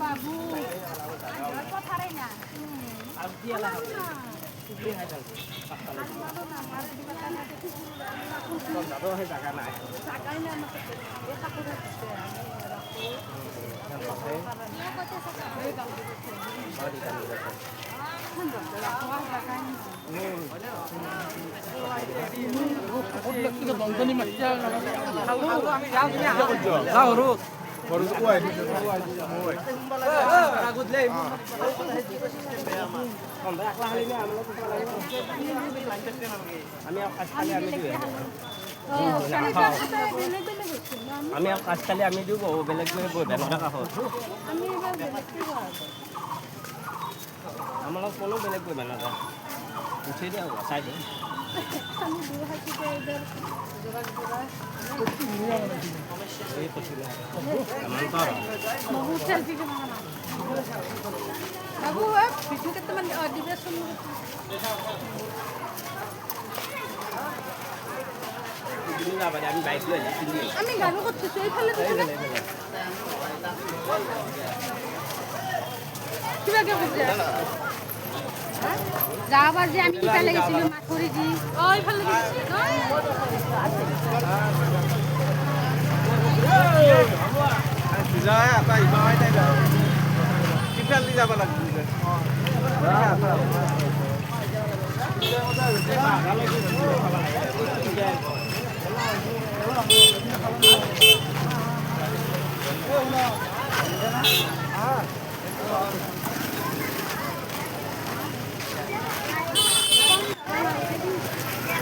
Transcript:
বাবু কথাই না আমি আজকালি আমি দিব বেলেগ বেলেগ বেমাৰ কাষত আমাৰ কোনো বেলেগ বেমাৰ নাযায় উঠি দিয়া চাই দিওঁ বাবু ভিডিও কেইটামান দিবাচোন আমি বাইক লৈ আমি গাড়ী ক'ত থৈছো এইফালে কিবাকে কৈছে যাবাৰ যে আমি ইফালে গৈছিলো মাথুৰি দি এইফালে